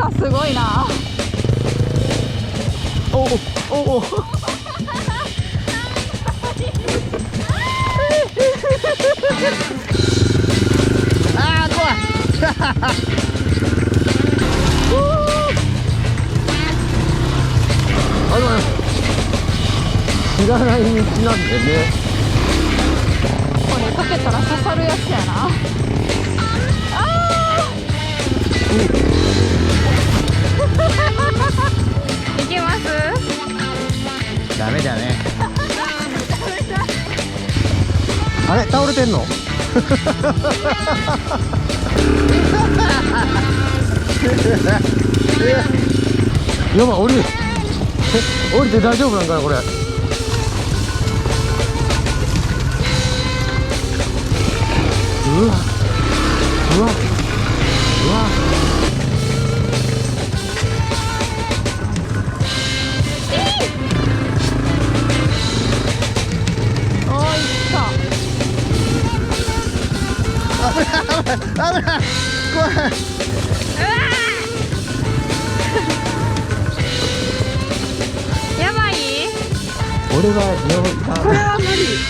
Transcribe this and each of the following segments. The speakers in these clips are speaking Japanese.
がすごいな。おおおあー怖い知らない道なんでね。これかけたら刺さるやつやな。あーいけます？ダメだね。あれ倒れてんの？やばい、降りて大丈夫なんかなこれ。うわうわうわ。おーいった危ない怖い。やばい。俺はこれは無理。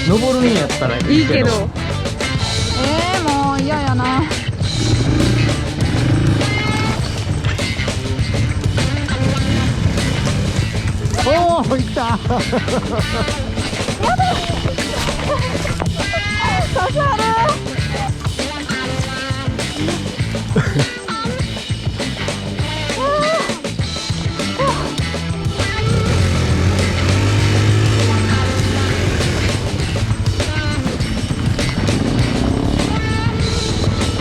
登るんやったらいいけど。もう嫌やな。おお、いった刺さる。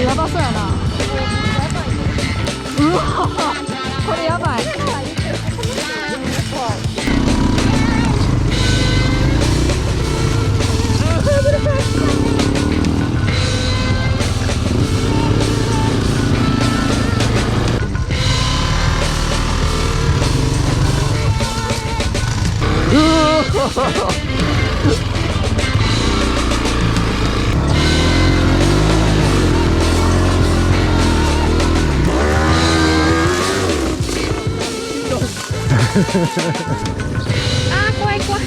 やばそうやな。うわ、これやばい。あー怖い怖い。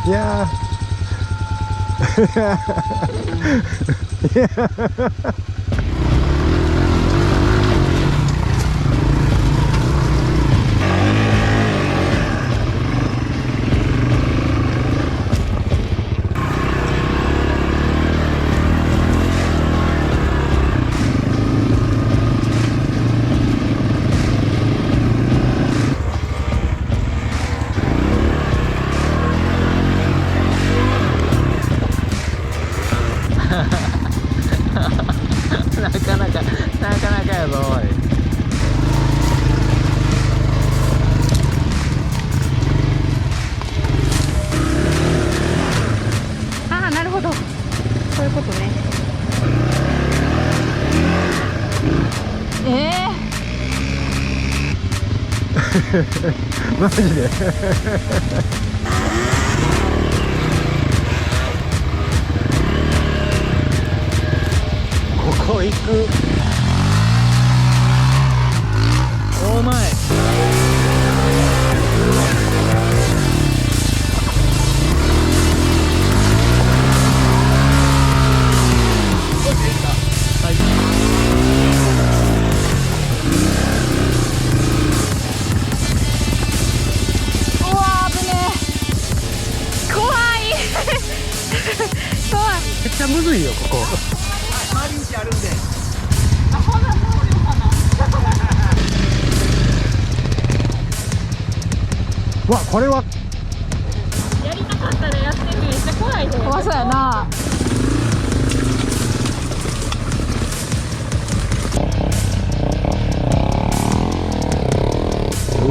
いやーいやなかなかやぞおい。ああ、なるほど。そういうことね。マジでここ行く。お前うわー、危ねえ。怖い。怖い。めっちゃむずいよここ。わ、これはやりたかったらやってみ。めっちゃ怖いで。怖そうやな。う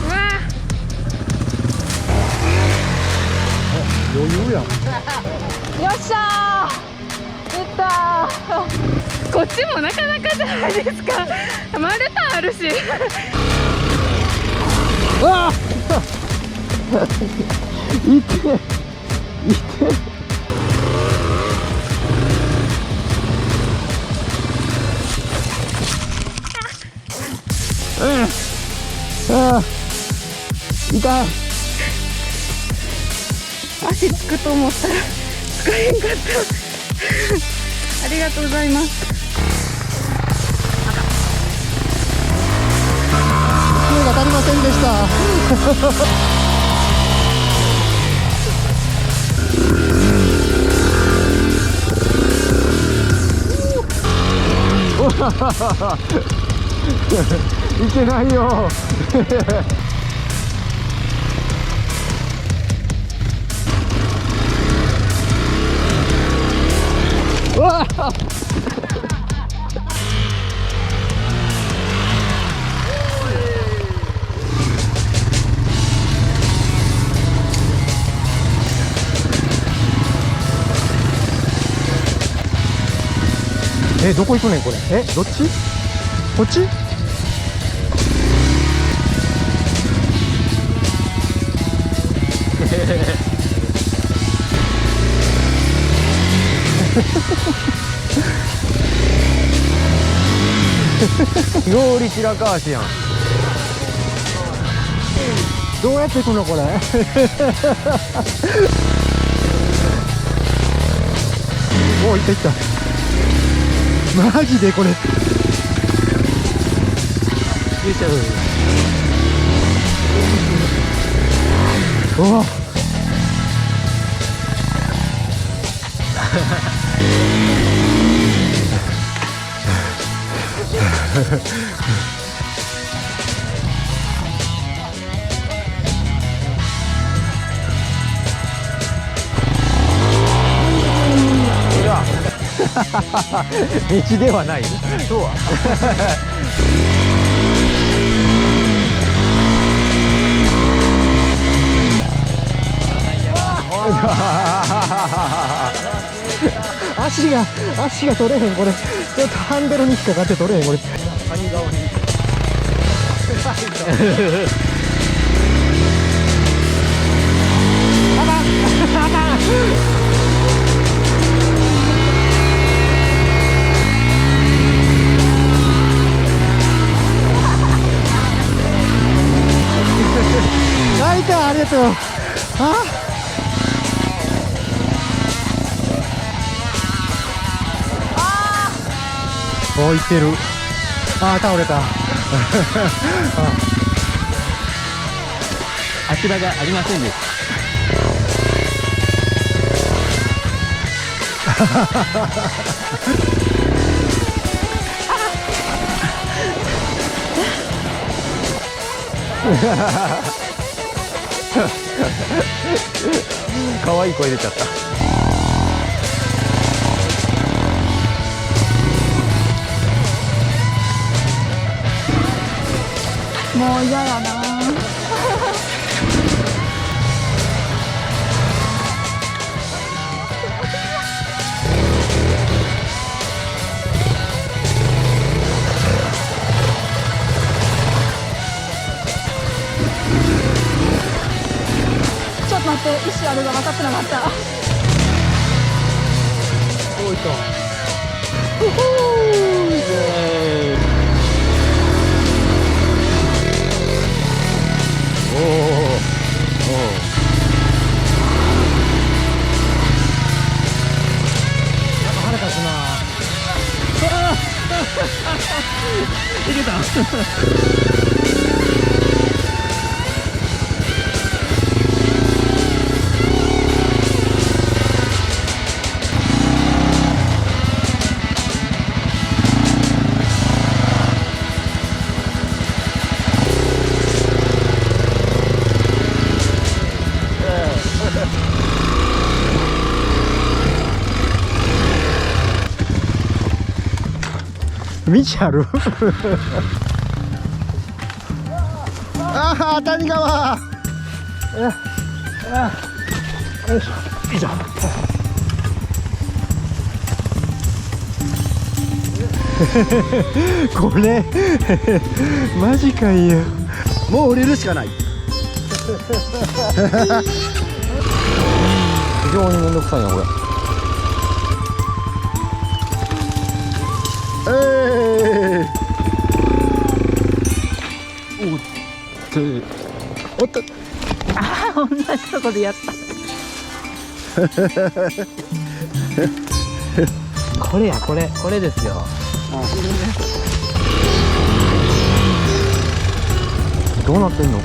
わ余裕やん。ー、よっしゃー。いったー。こっちもなかなかじゃないですか。丸太あるし。うわいっていってああ痛い。足つくと思ったらつかへんかったありがとうございます。勢いが足りませんでした。いけないよ。うわあどこ行くねんこれ。どっち？こっち？料理白川市やん。どうやって行くのこれ。お、行った行った。マジでこれ。よいしょ。おお。道ではない。そうは。足が取れへんこれ。ちょっとハンドルに引っかかって取れへんこれ。谷側に。あかんあかん。泣いた。ありがとう。お、いってる。倒れた。足場がありませんでした。可愛い声出ちゃった。もう嫌やな。ちょっと待って、石あるが分かってなかった。おいと。腹立つな。いけた。道ある。谷川。よいしょ。いいじゃん。これマジかいよ。もう降りるしかない。非常にめんどくさいなこれ。おっと。ああ、同じとこでやった。これやこれですよ。どうなってんの？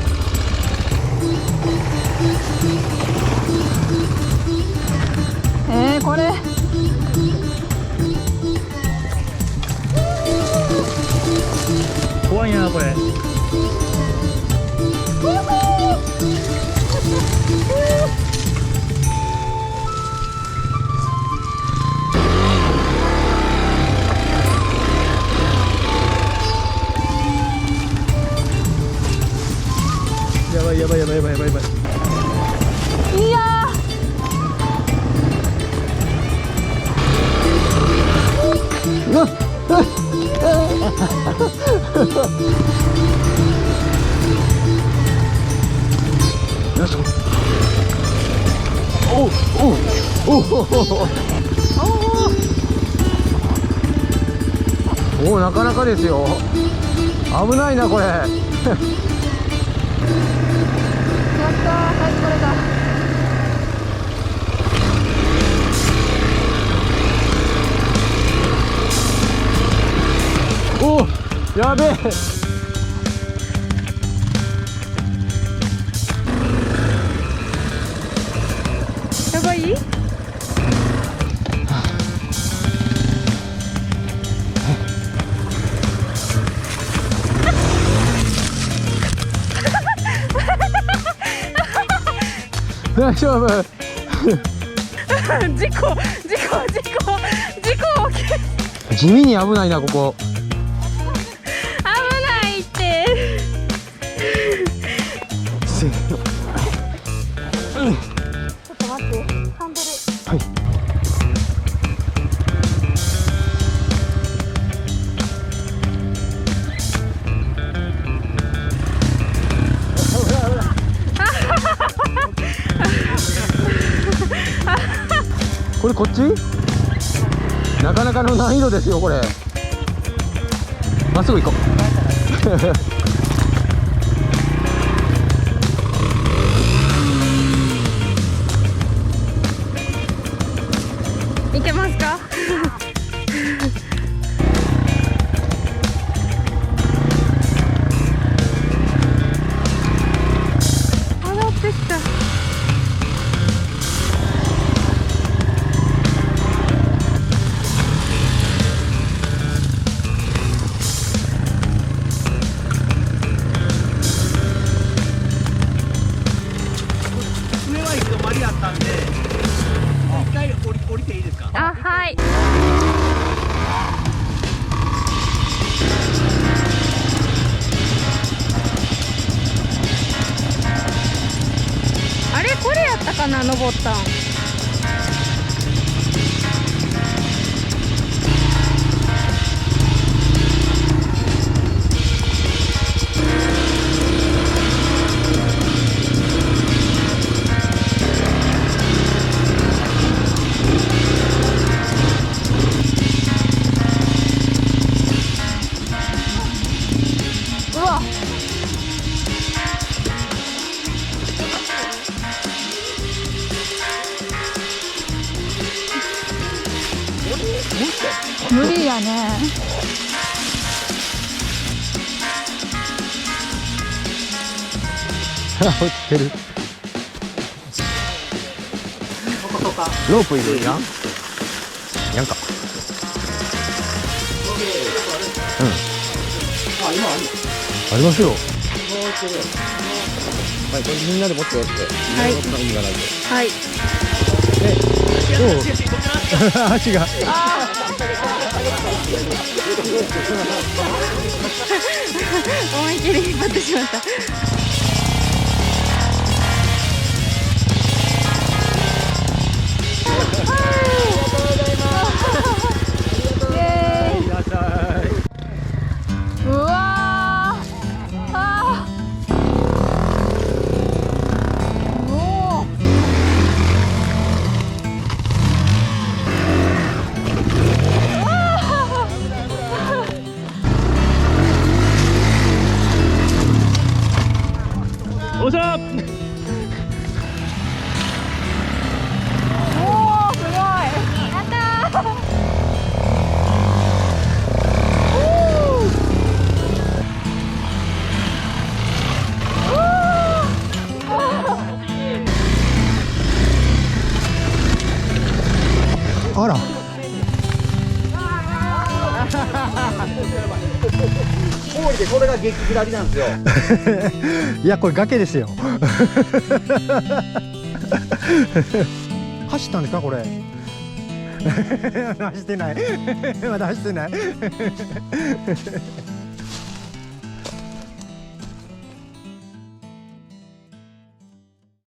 これ怖いなこれ。やばいやばいやばいやばいやばいやばい。いやうわっよいしょ。おうおうおうおお、なかなかですよ。危ないなこれ。やったー、はい、これだ。おお、やべえ。やばい？大丈夫。事故起きる。地味に危ないなここ。危ないって。せーの。ちょっと待って、ハンドル。はい。これこっち？なかなかの難易度ですよこれ。まっすぐ行こいけますか？上がってきた。上は行き止まりやったんで、一回降りていいですか？あ、はい。あれ、これやったかな、登ったん。うわ。無理やね。う。落ちてる。ロープいるやん。やんか。うん。ありますよ。はい、これみんなで持ってやって。はいみんなで持ったら意味がないで。はい。どう？足が。思いっきり引っ張ってしまった。イエーイ。いらっしゃい。うわー。あー。あら氷でこれが激下りなんですよ。いやこれ崖ですよ走ったんですかこれ走ってないまだ走ってない